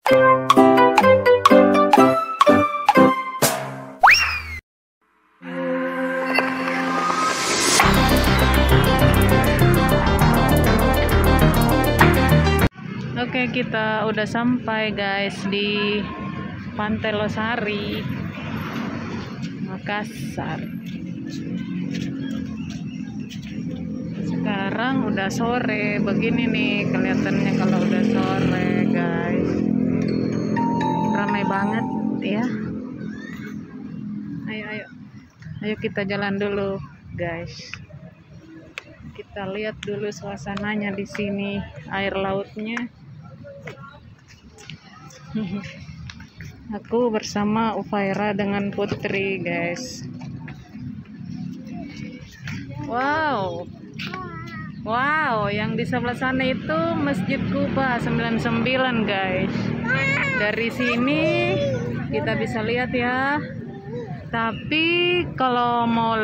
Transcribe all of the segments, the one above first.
Oke, kita udah sampai guys di Pantai Losari, Makassar. Sekarang udah sore, begini nih kelihatannya kalau udah sore guys. Ramai banget ya. Ayo kita jalan dulu guys. Kita lihat dulu suasananya di sini, air lautnya. Aku bersama Ufaira dengan Putri guys. Wow, yang di sebelah sana itu Masjid Kuba 99 guys. Dari sini kita bisa lihat ya. Tapi kalau mau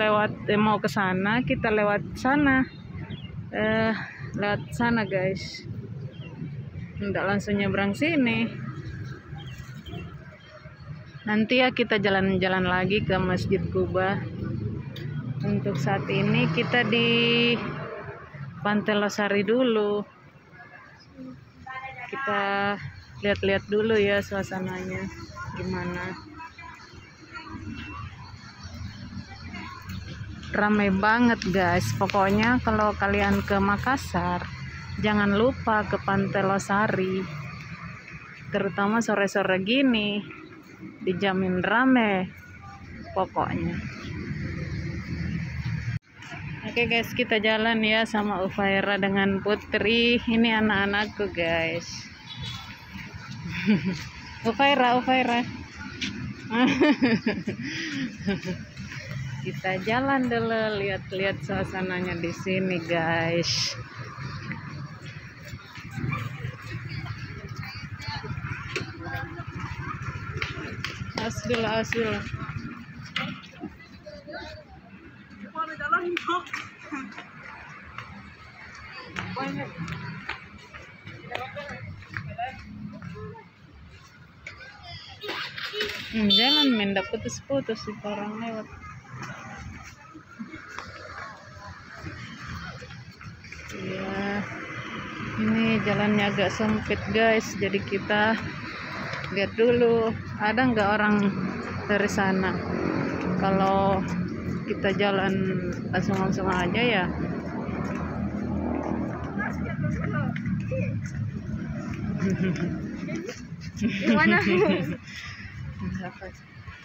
ke sana, kita lewat sana. Lewat sana guys. Nggak langsung nyebrang sini. Nanti ya kita jalan-jalan lagi ke Masjid Kuba. Untuk saat ini kita di Pantai Losari dulu. Kita lihat-lihat dulu ya suasananya gimana. Ramai banget guys. Pokoknya kalau kalian ke Makassar, jangan lupa ke Pantai Losari. Terutama sore-sore gini, dijamin rame pokoknya. Oke guys, kita jalan ya sama Ufaira dengan Putri. Ini anak-anakku guys. Ufaira. Kita jalan dulu, lihat-lihat suasananya di sini guys. Asbil. Jalan mendak putus-putus sih orang lewat. Ya, ini jalannya agak sempit guys, jadi kita lihat dulu ada nggak orang dari sana. Kalau kita jalan langsung aja ya.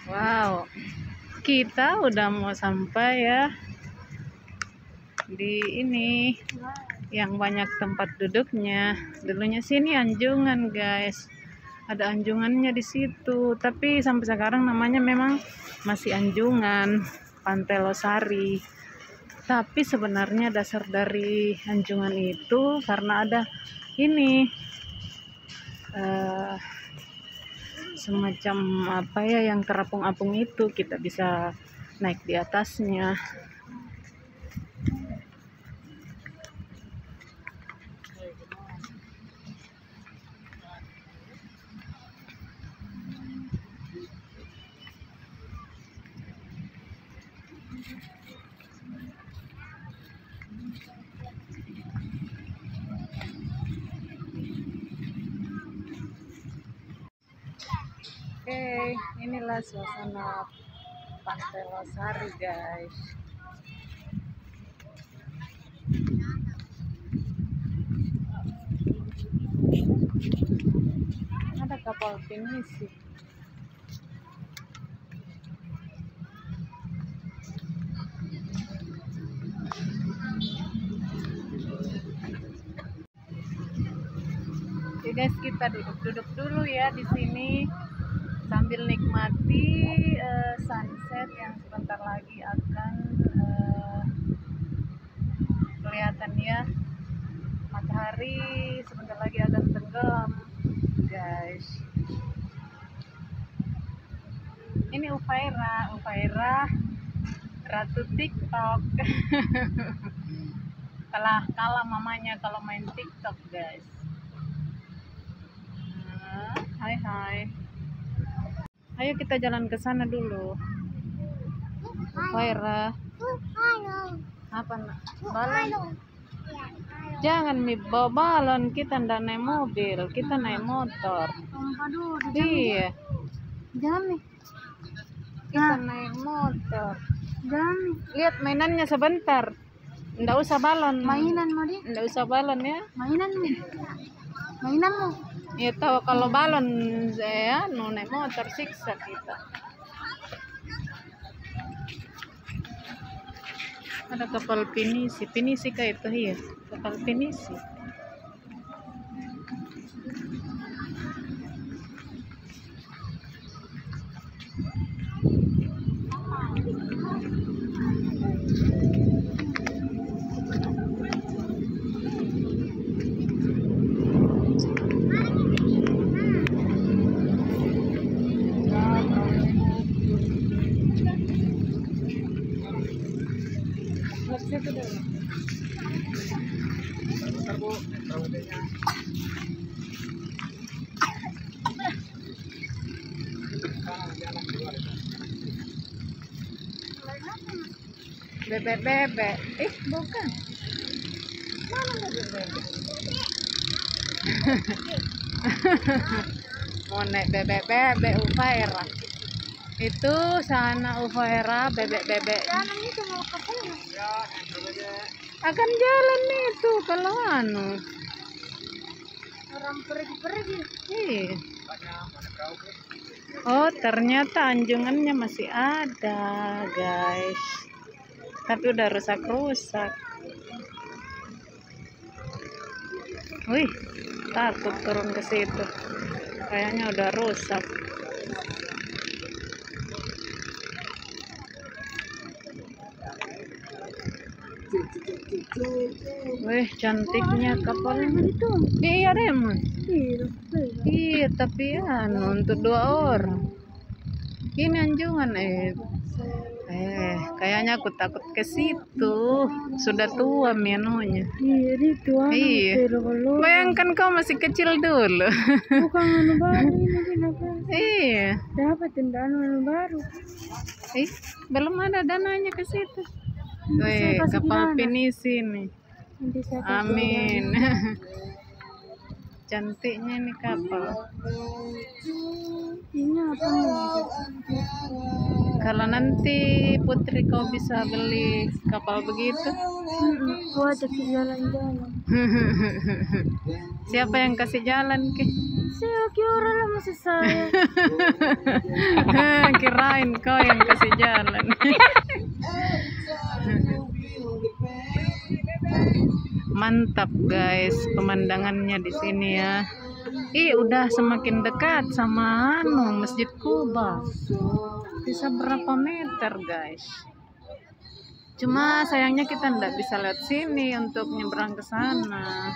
Wow, kita udah mau sampai ya di ini yang banyak tempat duduknya. Dulunya sini anjungan guys, ada anjungannya di situ, tapi sampai sekarang namanya memang masih anjungan Pantai Losari. Tapi sebenarnya dasar dari anjungan itu karena ada ini semacam apa ya, yang terapung-apung itu, kita bisa naik di atasnya. Oke, inilah suasana Pantai Losari guys. Ada kapal pinisi. Oke guys, kita duduk-duduk dulu ya di sini sambil nikmati sunset yang sebentar lagi akan kelihatan ya. Matahari sebentar lagi akan tenggelam guys. Ini Ufaira ratu TikTok. kalah mamanya kalau main TikTok guys. Hai Ayo kita jalan ke sana dulu. Faira. Apa nak? Balon. Jangan bawa balon, kita ndak naik mobil, kita naik motor. Iya. Jangan nih. Kita naik motor. Jangan nih. Lihat mainannya sebentar. Ndak usah balon. Mainan mau dia. Ndak usah balon ya. Mainan nih. Mainan mau. Ya tahu kalau balon saya naik motor siksa kita. Ada kapal pinisi kayak itu ya, kapal pinisi. Bebek. Bukan. Mana bebek? Mau naik bebek Ufaira. Itu sana Ufaira bebek. Akan jalan itu kalau Orang pergi. Iya. Oh, ternyata anjungannya masih ada, guys. Tapi udah rusak. Wih, takut turun ke situ. Kayaknya udah rusak. Wih, cantiknya kapalnya itu. Iya, Remon. Iya, tapi ya untuk 2 orang. Ini anjungan kayaknya aku takut ke situ. Sudah tua menunya. Iya. Bayangkan kau masih kecil dulu. Bukan anu baru ini. Iya. Dapat anu baru. Belum ada dananya ke situ. Wih, kapal pinisi nih. Amin. Cantiknya nih kapal. Ini apa nih? Kalau nanti Putri kau bisa beli kapal begitu. Gua ajak jalan-jalan. Siapa yang kasih jalan ke? Kira lah masih saya. Kirain kau yang kasih jalan. Mantap guys, pemandangannya di sini ya. Udah semakin dekat sama Masjid Kuba. Bisa berapa meter guys? Cuma sayangnya kita nggak bisa lihat sini untuk nyebrang ke sana.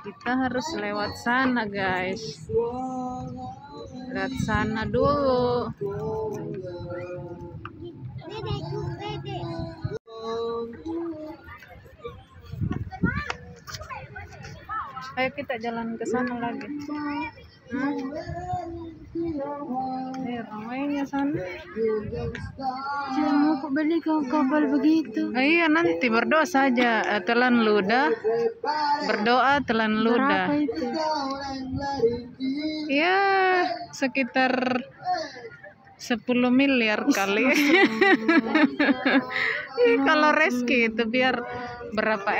Kita harus lewat sana guys. Lihat sana dulu. Ayo kita jalan ke sana lagi. Ramainya sana. Jangan mau aku beli kapal begitu. Iya, nanti berdoa saja. Telan ludah. Berdoa telan ludah. Berapa itu? Ya, sekitar 10 miliar kali. Kalau rezeki itu biar berapa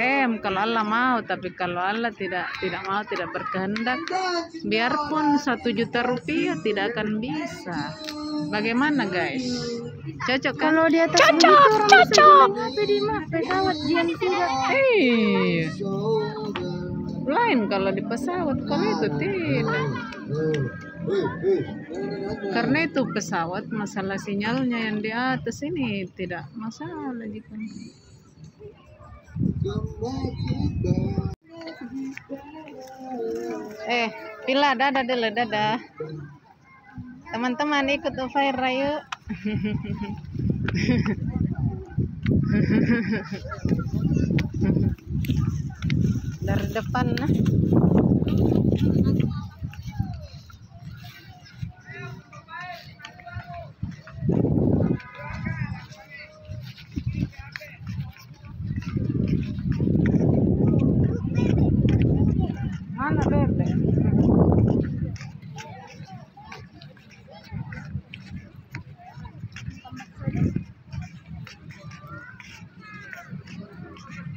kalau Allah mau, tapi kalau Allah tidak mau, tidak berkehendak, biarpun 1 juta rupiah tidak akan bisa. Bagaimana guys? Cocok kan? Kalau di atas cocok. Tapi di pesawat jian tidak. Lain kalau di pesawat, kalau itu tidak. Karena itu pesawat masalah sinyalnya yang di atas ini tidak masalah gitu. Pila dadah dulu, dadah. Teman-teman ikut Ufaira yuk. Dari depan nah.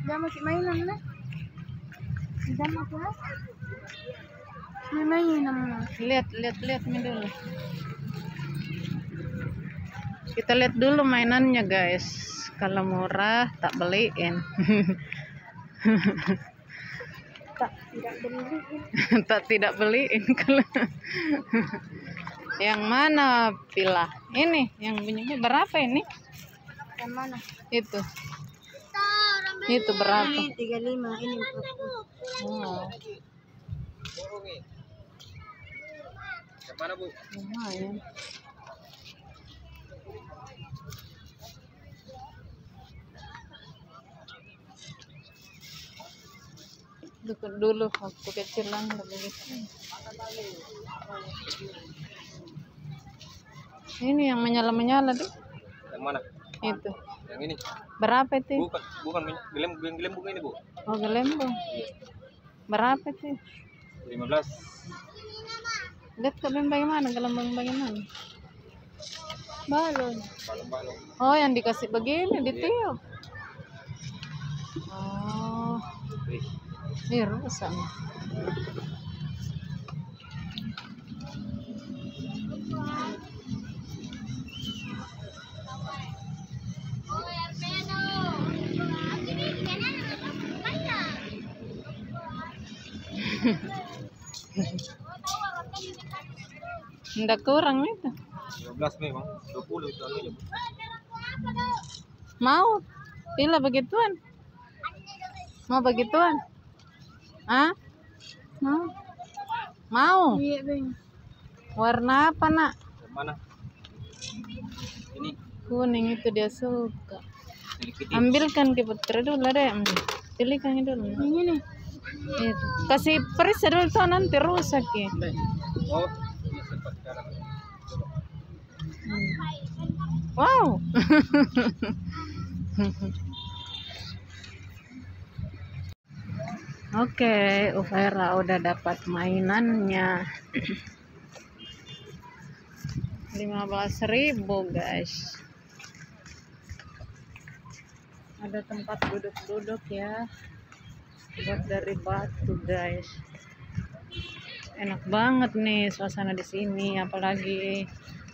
Dia masih mainan lah. Dia apa? Mainan lah. Lihat ini dulu. Kita lihat dulu mainannya guys. Kalau murah tak beliin. Tidak beliin kalau. Yang mana pilah? Ini yang bunyinya berapa ini? Yang mana? Itu berapa? 35 ini 40. Oh. Yang mana Bu? Lumayan. Dulu waktu kecil lah begitu. Ini yang menyala deh. Yang mana? Itu. Yang ini. Berapa itu? Bukan gelembung ini Bu. Oh, gelembung. Berapa itu? 15. Lihat ke bagaimana gelembung bagaimana? Balon. Balon-balon. Oh, yang dikasih begini ditiup. Oh. Ini rusak. Nggak kurang itu. 12 memang. 20 itu anunya Bu. Mau? Pilih begituan. Mau begituan? Ah? Mau? Iya, Bang. Warna apa, Nak? Yang mana? Ini. Kuning itu dia suka. Sedikit. Ambilkan ke Putri dulu deh. Pilihkan dulu. Ini nih. Itu. Kasih periksa dulu tuh nanti rusak ya. Oh, ini sempat sekarang. Wow. Oke, Uvera udah dapat mainannya. 15.000 guys. Ada tempat duduk-duduk ya. Buat dari batu guys. Enak banget nih suasana di sini, apalagi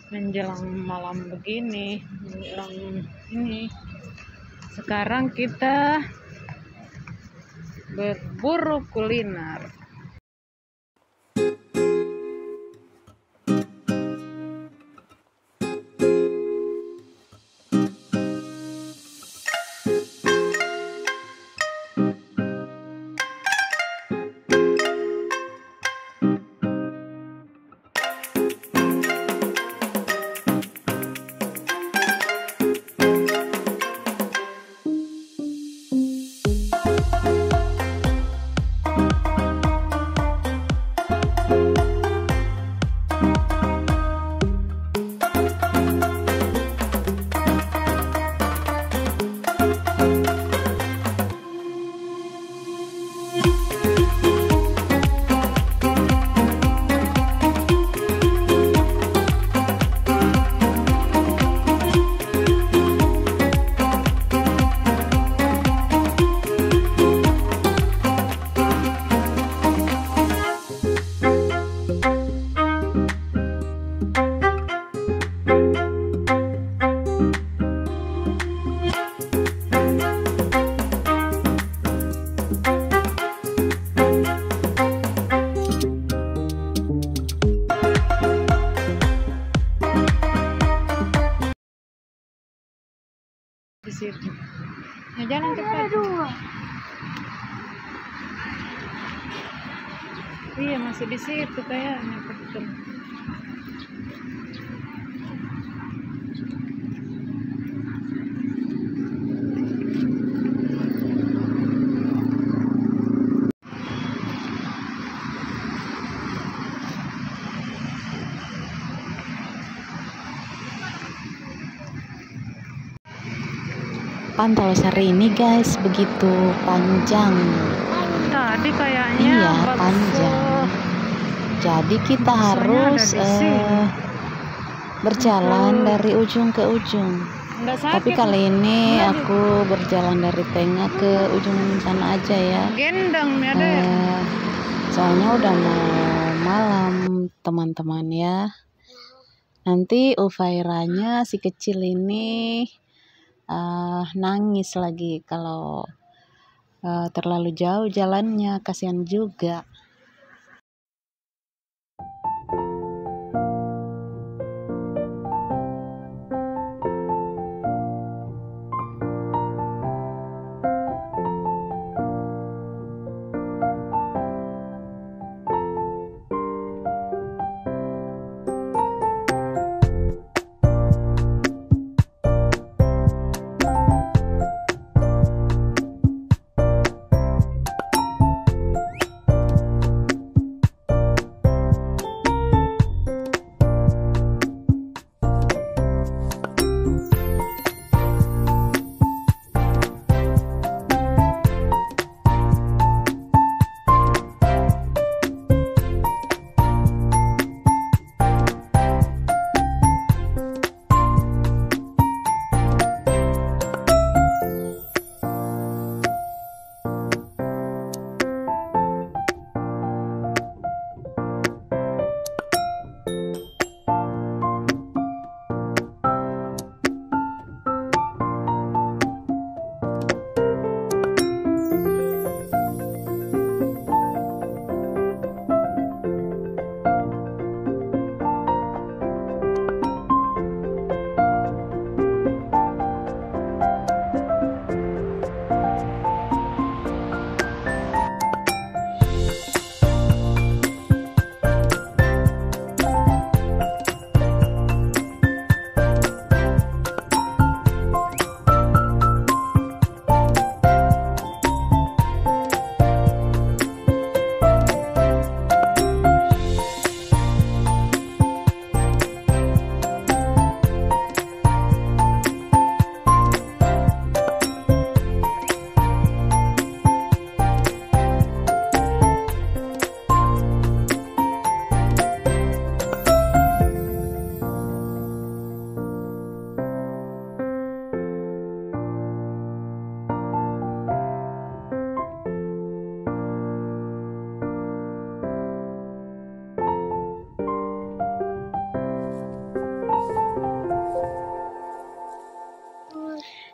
menjelang malam begini, menjelang ini. Sekarang kita berburu kuliner. Di situ. Ya jalan cepat. Iya masih di situ kayaknya betul. Pantausari ini guys begitu panjang. Tadi kayaknya Iya, bakso panjang. Jadi kita harus ada di sini. berjalan dari ujung ke ujung. Nggak sakit. Tapi kali ini aku berjalan dari tengah ke ujung sana aja ya. Gendang nih ada. Soalnya udah mau malam teman-teman ya. Nanti Ufairanya si kecil ini nangis lagi kalau terlalu jauh jalannya, kasihan juga.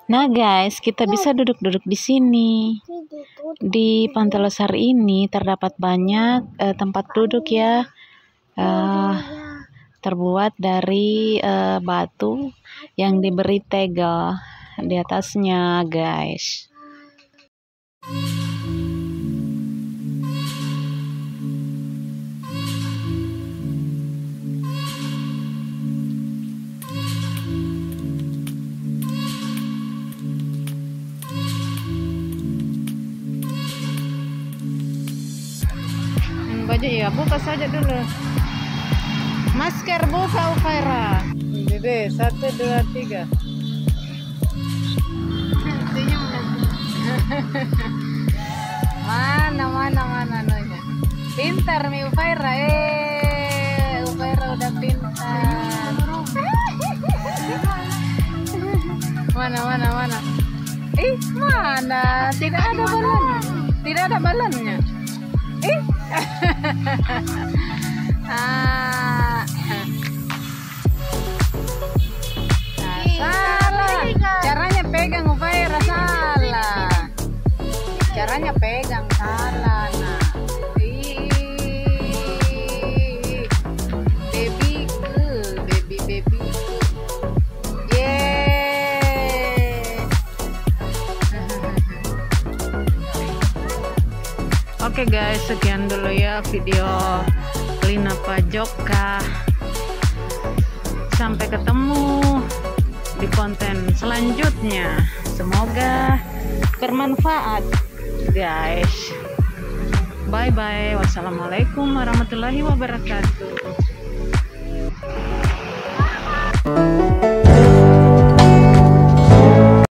Nah guys, kita bisa duduk-duduk di sini. Di Pantai Losar ini terdapat banyak tempat duduk ya, terbuat dari batu yang diberi tegel di atasnya guys. Baju ya, buka saja dulu. Masker buka Ufaira. Jadi 1, 2, 3. Mana nonya. Pintar mi Ufaira. Ufaira udah pintar. Mana. Mana? Tidak ada balon. Tidak ada balonnya. Salah. Caranya pegang Ufaira salah. Caranya pegang salah. Nah. Baby girl, baby. Oke guys, sekian dulu ya video Lina Pajoka. Sampai ketemu di konten selanjutnya. Semoga bermanfaat guys. Bye bye. Wassalamualaikum warahmatullahi wabarakatuh.